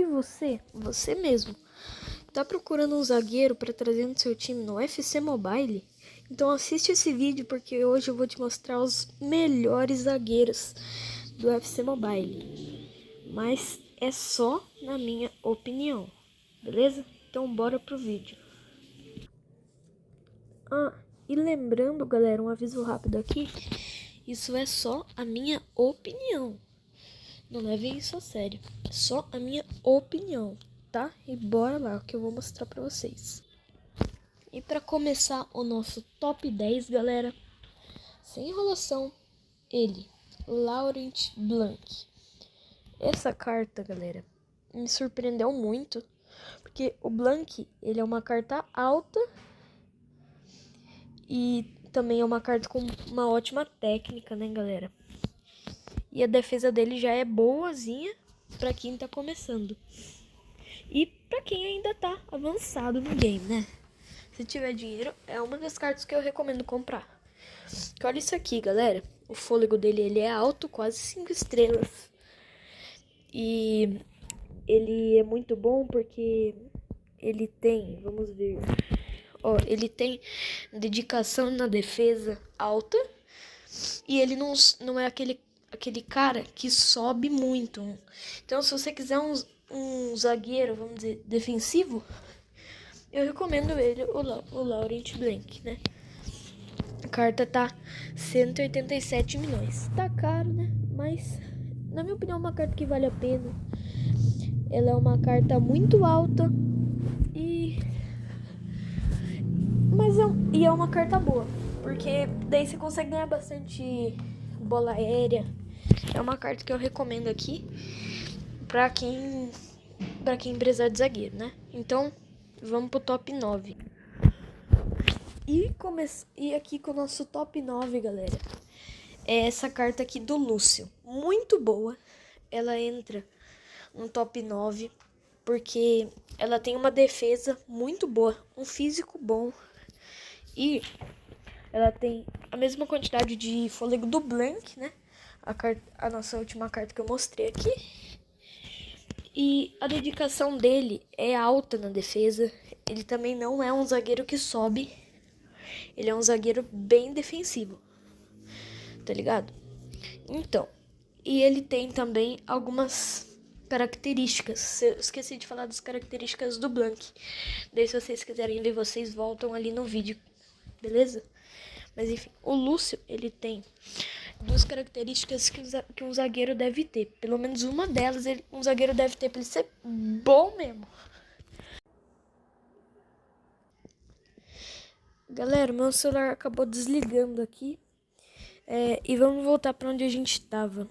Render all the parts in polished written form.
Aí você mesmo, tá procurando um zagueiro para trazer no seu time no FC Mobile? Então assiste esse vídeo porque hoje eu vou te mostrar os melhores zagueiros do FC Mobile. Mas é só na minha opinião, beleza? Então bora pro vídeo. E lembrando, galera, um aviso rápido aqui. Isso é só a minha opinião. Não levem isso a sério. É só a minha opinião, tá? E bora lá, que eu vou mostrar pra vocês. E pra começar o nosso top 10, galera, sem enrolação, ele, Laurent Blanc. Essa carta, galera, me surpreendeu muito, porque o Blanc, ele é uma carta alta e também é uma carta com uma ótima técnica, né, galera? E a defesa dele já é boazinha pra quem tá começando. E pra quem ainda tá avançado no game, né? Se tiver dinheiro, é uma das cartas que eu recomendo comprar. Que olha isso aqui, galera. O fôlego dele, ele é alto, quase 5 estrelas. E ele é muito bom porque ele tem, vamos ver... Ó, ele tem dedicação na defesa alta. E ele não é aquele cara que sobe muito. Então, se você quiser um zagueiro, vamos dizer, defensivo, eu recomendo ele, o Laurent Blanc, né? A carta tá 187 milhões. Tá caro, né? Mas, na minha opinião, é uma carta que vale a pena. Ela é uma carta muito alta e é uma carta boa. Porque daí você consegue ganhar bastante bola aérea. É uma carta que eu recomendo aqui pra quem precisar de zagueiro, né? Então, vamos pro top 9. E aqui com o nosso top 9, galera, é essa carta aqui do Lúcio. Muito boa. Ela entra no top 9 porque ela tem uma defesa muito boa, um físico bom. E ela tem a mesma quantidade de fôlego do Blanc, né? A nossa última carta que eu mostrei aqui. E a dedicação dele é alta na defesa. Ele também não é um zagueiro que sobe. Ele é um zagueiro bem defensivo. Tá ligado? Então, e ele tem também algumas características. Eu esqueci de falar das características do Blanc. Daí, se vocês quiserem ver, vocês voltam ali no vídeo. Beleza? Mas enfim, o Lúcio, ele tem duas características que um zagueiro deve ter. Pelo menos uma delas um zagueiro deve ter pra ele ser bom mesmo. Galera, meu celular acabou desligando aqui. E vamos voltar pra onde a gente tava.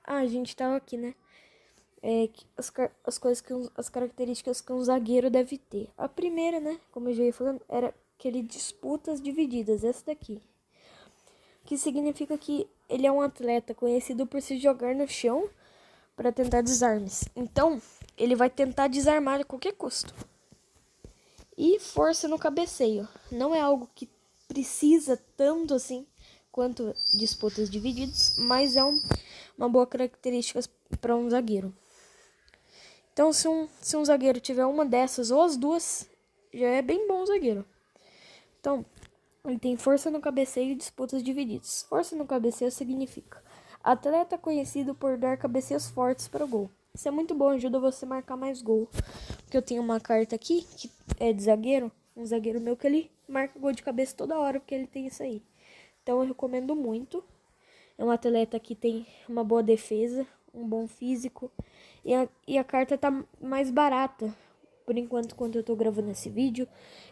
A gente tava aqui, né? As características que um zagueiro deve ter. A primeira, né? Como eu já ia falando, era aquele disputas divididas. Essa daqui. Que significa que ele é um atleta conhecido por se jogar no chão para tentar desarmes. Então, ele vai tentar desarmar a qualquer custo. E força no cabeceio. Não é algo que precisa tanto assim quanto disputas divididas, mas é uma boa característica para um zagueiro. Então, se um zagueiro tiver uma dessas ou as duas, já é bem bom zagueiro. Então, ele tem força no cabeceio e disputas divididas. Força no cabeceio significa atleta conhecido por dar cabeceios fortes para o gol. Isso é muito bom, ajuda você a marcar mais gol. Porque eu tenho uma carta aqui, que é de zagueiro, um zagueiro meu que ele marca gol de cabeça toda hora, porque ele tem isso aí. Então eu recomendo muito. É um atleta que tem uma boa defesa, um bom físico. E a carta tá mais barata. Por enquanto, quando eu tô gravando esse vídeo,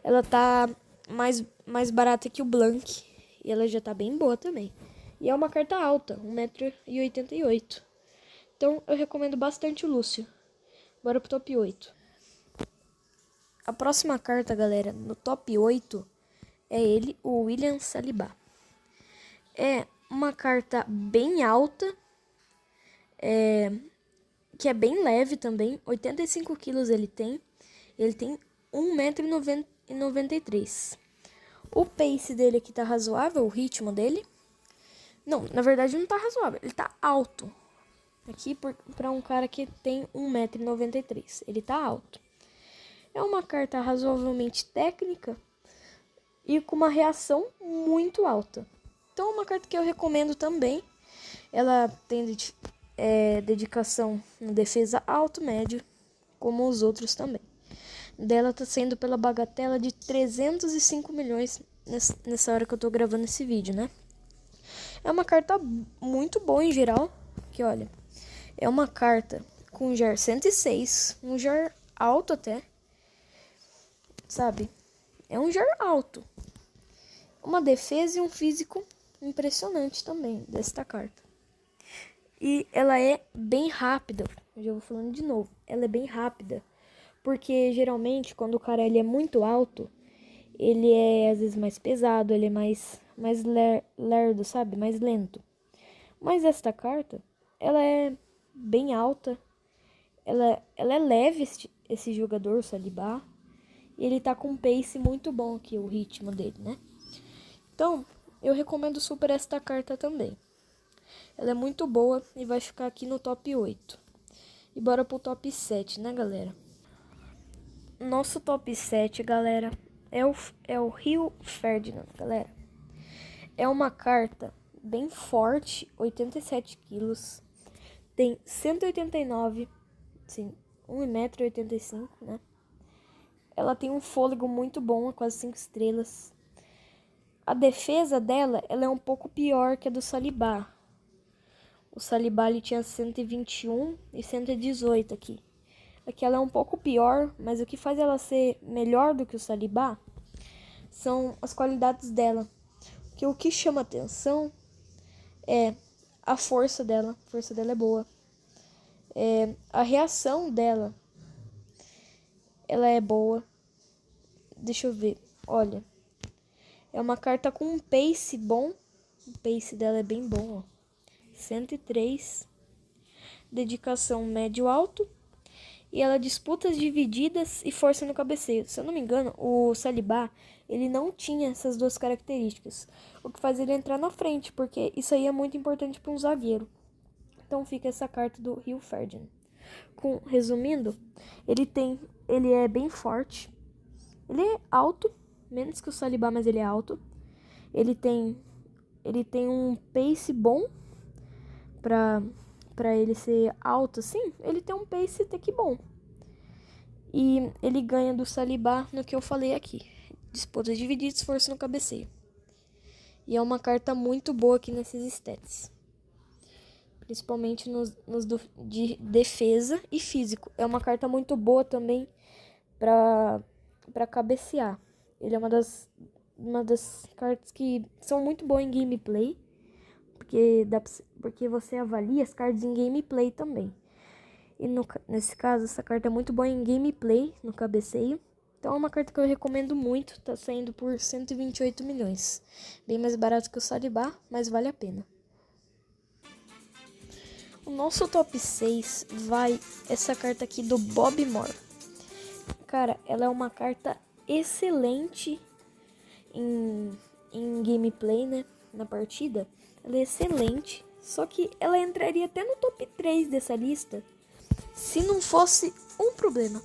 ela tá mais barata que o Blanc. E ela já tá bem boa também. E é uma carta alta, 1,88 m. Então eu recomendo bastante o Lúcio. Bora pro top 8. A próxima carta, galera, no top 8 é ele, o William Saliba. É uma carta bem alta, que é bem leve também. 85 quilos ele tem. Ele tem 1,93 m. O pace dele aqui tá razoável, o ritmo dele. Não, na verdade não tá razoável, ele tá alto. aqui para um cara que tem 1,93 m. Ele tá alto. É uma carta razoavelmente técnica e com uma reação muito alta. Então é uma carta que eu recomendo também. Ela tem dedicação em defesa alto, médio, como os outros também. Dela tá sendo pela bagatela de 305 milhões nessa hora que eu tô gravando esse vídeo, né? É uma carta muito boa em geral, que olha, é uma carta com jar 106, um jar alto até, sabe? É um jar alto. Uma defesa e um físico impressionante também desta carta. E ela é bem rápida. Eu já vou falando de novo. Ela é bem rápida. Porque geralmente quando o cara ele é muito alto, ele é às vezes mais pesado, ele é mais lerdo, sabe? Mais lento. Mas esta carta, ela é bem alta. Ela é leve, esse jogador, o Saliba. E ele tá com um pace muito bom aqui, o ritmo dele, né? Então, eu recomendo super esta carta também. Ela é muito boa e vai ficar aqui no top 8. E bora pro top 7, né, galera? Nosso top 7, galera, é o Rio Ferdinand, galera. É uma carta bem forte, 87 quilos. Tem 189, sim, 1,85 m, né? Ela tem um fôlego muito bom, quase 5 estrelas. A defesa dela, ela é um pouco pior que a do Saliba. O Saliba ele tinha 121 e 118 aqui. Aqui ela é um pouco pior, mas o que faz ela ser melhor do que o Saliba são as qualidades dela. Que o que chama atenção é a força dela. A força dela é boa. A reação dela, ela é boa. Deixa eu ver. Olha, é uma carta com um pace bom. O pace dela é bem bom, ó. 103. Dedicação médio-alto. E ela disputa as divididas e força no cabeceio. Se eu não me engano, o Saliba, ele não tinha essas duas características. O que faz ele entrar na frente, porque isso aí é muito importante para um zagueiro. Então fica essa carta do Rio Ferdinand. Resumindo, ele é bem forte. Ele é alto, menos que o Saliba, mas ele é alto. Ele tem um pace bom para ele ser alto assim. Ele tem um pace até que bom. E ele ganha do Saliba no que eu falei aqui. Disputa dividida, esforço no cabeceio. E é uma carta muito boa aqui nesses stats. Principalmente nos de defesa e físico. É uma carta muito boa também para cabecear. Ele é uma das cartas que são muito boas em gameplay. Porque você avalia as cartas em gameplay também. E nesse caso, essa carta é muito boa em gameplay, no cabeceio. Então é uma carta que eu recomendo muito. Tá saindo por 128 milhões. Bem mais barato que o Saliba, mas vale a pena. O nosso top 6 vai essa carta aqui do Bobby Moore. Cara, ela é uma carta excelente em gameplay, né? Na partida. Ela é excelente. Só que ela entraria até no top 3 dessa lista se não fosse um problema.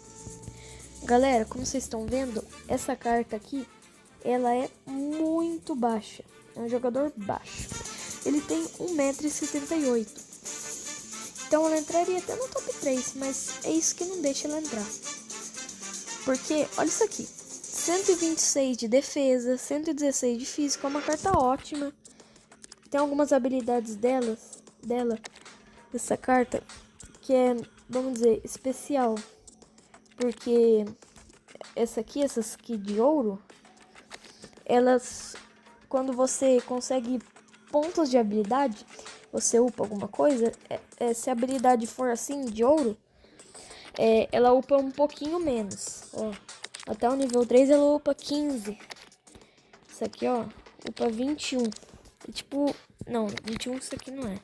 Galera, como vocês estão vendo, essa carta aqui, ela é muito baixa. É um jogador baixo. Ele tem 1,78 m. Então ela entraria até no top 3, mas é isso que não deixa ela entrar. Porque, olha isso aqui. 126 de defesa, 116 de físico, é uma carta ótima. Tem algumas habilidades dessa carta, que é, vamos dizer, especial. Porque essas aqui de ouro, elas, quando você consegue pontos de habilidade, você upa alguma coisa, se a habilidade for assim, de ouro, ela upa um pouquinho menos, ó. Até o nível 3 ela upa 15. Isso aqui, ó, upa 21. Tipo, não, 21 isso aqui não é.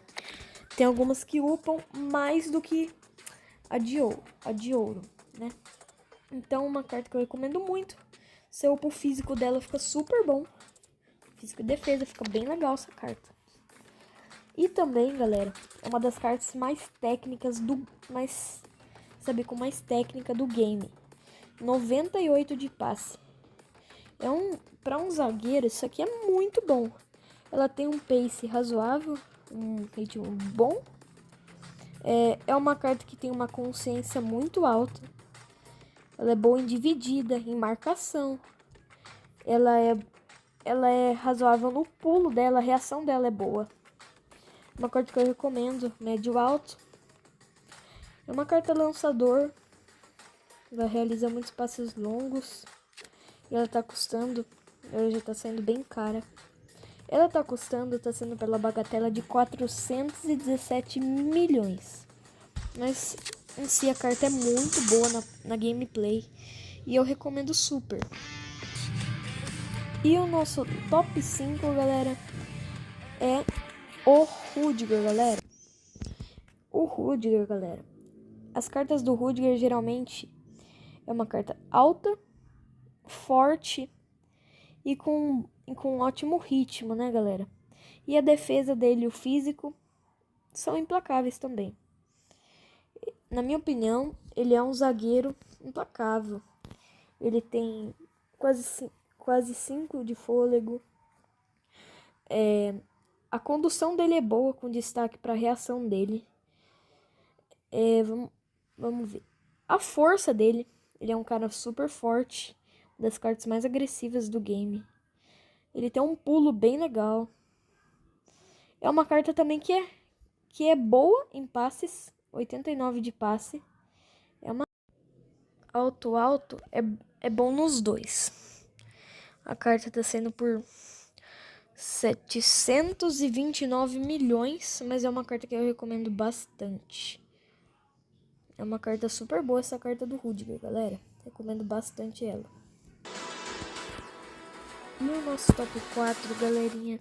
Tem algumas que upam mais do que a de ouro, né? Então, uma carta que eu recomendo muito. Se upa o físico dela, fica super bom. Físico e defesa, fica bem legal essa carta. E também, galera, é uma das cartas mais técnicas com mais técnica do game. 98 de passe. Para um zagueiro, isso aqui é muito bom. Ela tem um pace razoável, um ritmo bom. É uma carta que tem uma consciência muito alta. Ela é boa em dividida, em marcação. Ela é razoável no pulo dela, a reação dela é boa. Uma carta que eu recomendo, médio alto. É uma carta lançador. Ela realiza muitos passes longos. E ela tá custando, ela já tá saindo bem cara. Ela tá sendo pela bagatela de 417 milhões. Mas em si a carta é muito boa na gameplay. E eu recomendo super. E o nosso top 5, galera, é o Rudiger, galera. O Rudiger, galera. As cartas do Rudiger geralmente é uma carta alta, forte e com um ótimo ritmo, né, galera? E a defesa dele e o físico são implacáveis também. Na minha opinião, ele é um zagueiro implacável. Ele tem quase 5 de fôlego. A condução dele é boa, com destaque para a reação dele. Vamos ver. A força dele, ele é um cara super forte, uma das cartas mais agressivas do game. Ele tem um pulo bem legal. É uma carta também que é boa em passes, 89 de passe. Alto é bom nos dois. A carta tá sendo por 729 milhões, mas é uma carta que eu recomendo bastante. É uma carta super boa essa carta do Rudiger, galera. Recomendo bastante ela. E o nosso top 4, galerinha,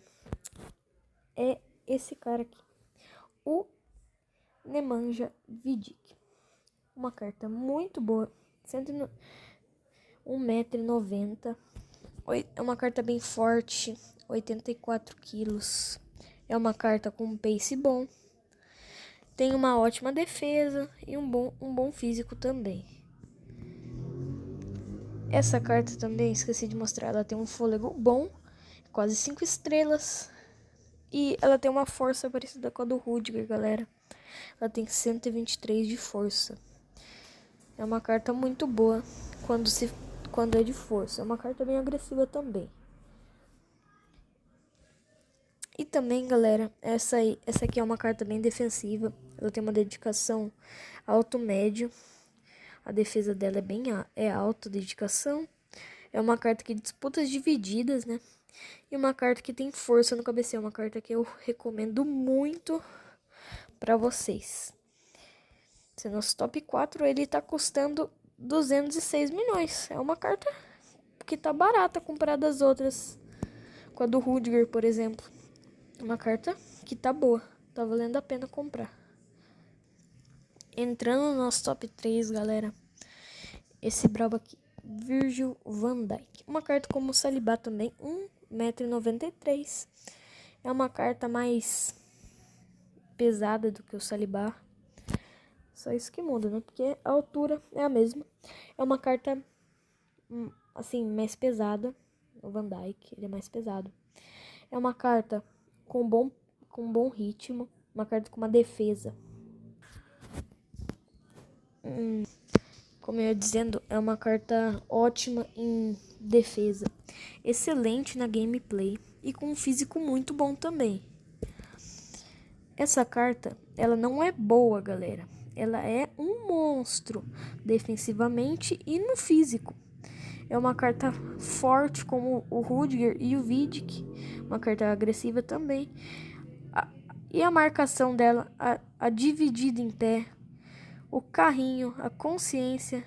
é esse cara aqui. O Nemanja Vidic. Uma carta muito boa. 1,90 m. É uma carta bem forte. 84 quilos. É uma carta com um pace bom. Tem uma ótima defesa e um bom físico também. Essa carta também, esqueci de mostrar, ela tem um fôlego bom, quase 5 estrelas. E ela tem uma força parecida com a do Rudiger, galera. Ela tem 123 de força. É uma carta muito boa quando é de força. É uma carta bem agressiva também. E também, galera, essa aqui é uma carta bem defensiva. Ela tem uma dedicação alto-médio. A defesa dela é alta, dedicação. É uma carta que disputa divididas, né? E uma carta que tem força no cabeceio. Uma carta que eu recomendo muito pra vocês. Esse nosso top 4, ele tá custando 206 milhões. É uma carta que tá barata comparada às outras. Com a do Rudiger, por exemplo. Uma carta que tá boa. Tá valendo a pena comprar. Entrando no nosso top 3, galera. Esse brabo aqui. Virgil van Dijk. Uma carta como o Saliba também. 1,93 m. É uma carta mais pesada do que o Saliba. Só isso que muda, né? Porque a altura é a mesma. É uma carta, assim, mais pesada. O Van Dijk, ele é mais pesado. É uma carta com bom ritmo. Uma carta com uma defesa. Como eu ia dizendo, é uma carta ótima em defesa. Excelente na gameplay. E com um físico muito bom também. Essa carta, ela não é boa, galera. Ela é um monstro defensivamente e no físico. É uma carta forte como o Rudiger e o Vidic. Uma carta agressiva também. E a marcação dela, a dividida em pé, o carrinho, a consciência,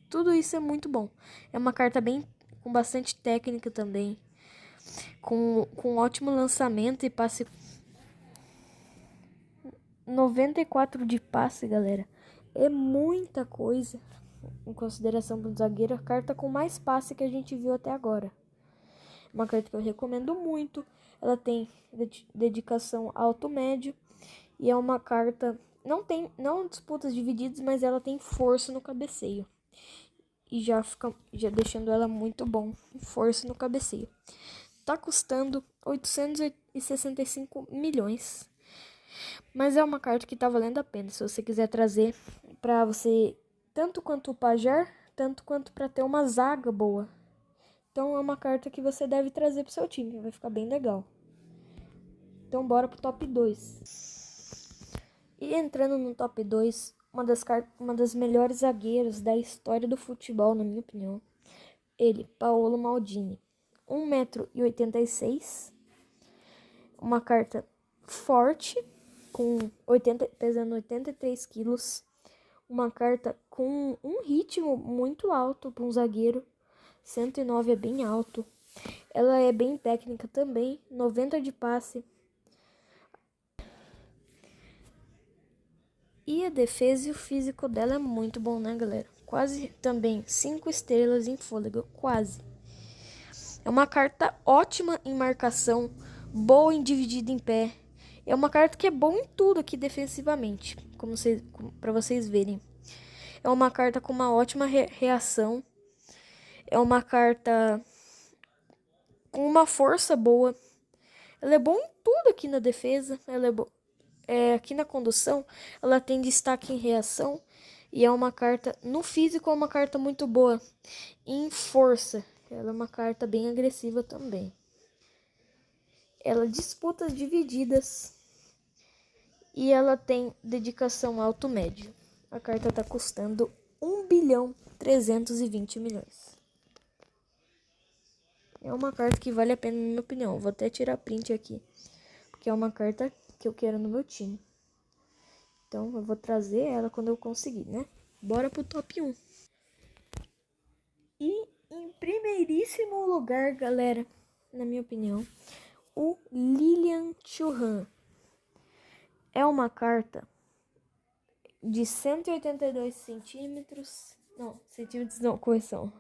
tudo isso é muito bom. É uma carta com bastante técnica também. Com ótimo lançamento e passe. 94 de passe, galera. É muita coisa. Em consideração para o zagueiro, a carta com mais passe que a gente viu até agora. Uma carta que eu recomendo muito. ela tem dedicação alto-médio e é uma carta, não disputas divididas, mas ela tem força no cabeceio. E já deixando ela muito bom, força no cabeceio. Tá custando 865 milhões. Mas é uma carta que tá valendo a pena, se você quiser trazer pra você, tanto quanto o Pajar, tanto quanto pra ter uma zaga boa. Então é uma carta que você deve trazer pro seu time, vai ficar bem legal. Então bora pro top 2. E entrando no top 2, uma das melhores zagueiras da história do futebol, na minha opinião. Ele, Paolo Maldini. 1,86 m. Uma carta forte, pesando 83 quilos. Uma carta com um ritmo muito alto para um zagueiro. 109 é bem alto. Ela é bem técnica também. 90 de passe. E a defesa e o físico dela é muito bom, né, galera? Quase também 5 estrelas em fôlego. Quase. É uma carta ótima em marcação. Boa em dividida em pé. É uma carta que é boa em tudo aqui defensivamente. Para vocês verem. É uma carta com uma ótima reação. É uma carta com uma força boa. Ela é boa em tudo aqui na defesa. Ela é boa. Aqui na condução, ela tem destaque em reação. E é uma carta, no físico, é uma carta muito boa. Em força, ela é uma carta bem agressiva também. Ela disputa divididas. E ela tem dedicação alto-médio. A carta tá custando 1,320 bilhões. É uma carta que vale a pena, na minha opinião. Vou até tirar print aqui. Porque é uma carta que eu quero no meu time. Então eu vou trazer ela quando eu conseguir, né? Bora pro top 1. E em primeiríssimo lugar, galera, na minha opinião, o Lilian Thuram. É uma carta de 182 centímetros. Não, centímetros não, correção.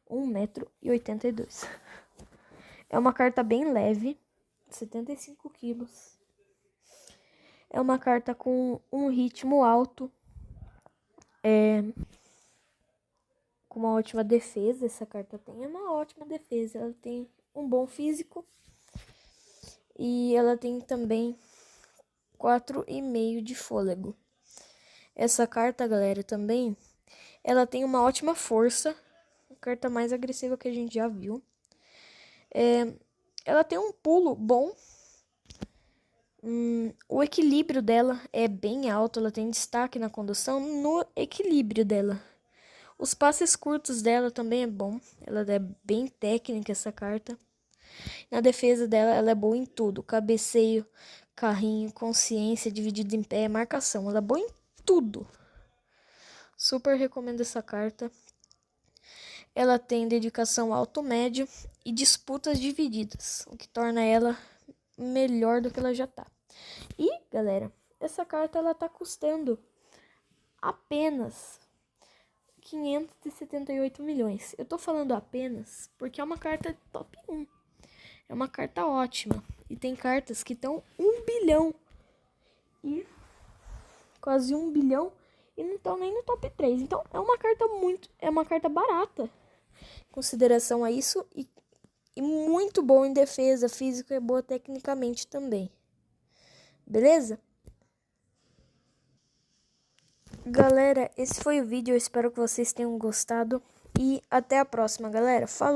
1,82 m. É uma carta bem leve, 75 quilos. É uma carta com um ritmo alto. Com uma ótima defesa. Essa carta tem uma ótima defesa. Ela tem um bom físico. E ela tem também 4,5 de fôlego. Essa carta, galera, também, ela tem uma ótima força. A carta mais agressiva que a gente já viu. Ela tem um pulo bom. O equilíbrio dela é bem alto. Ela tem destaque na condução no equilíbrio dela. Os passes curtos dela também é bom. Ela é bem técnica, essa carta. Na defesa dela, ela é boa em tudo. Cabeceio, carrinho, consciência, dividido em pé, marcação. Ela é boa em tudo. Super recomendo essa carta. Ela tem dedicação alto-médio e disputas divididas, o que torna ela melhor do que ela já tá. E, galera, essa carta ela tá custando apenas 578 milhões. Eu tô falando apenas porque é uma carta top 1. É uma carta ótima. E tem cartas que estão 1 bilhão. E quase 1 bilhão. E não estão nem no top 3. Então é uma carta barata. Em consideração a isso. E muito bom em defesa. Físico e boa tecnicamente também. Beleza? Galera, esse foi o vídeo. Eu espero que vocês tenham gostado. E até a próxima, galera. Falou!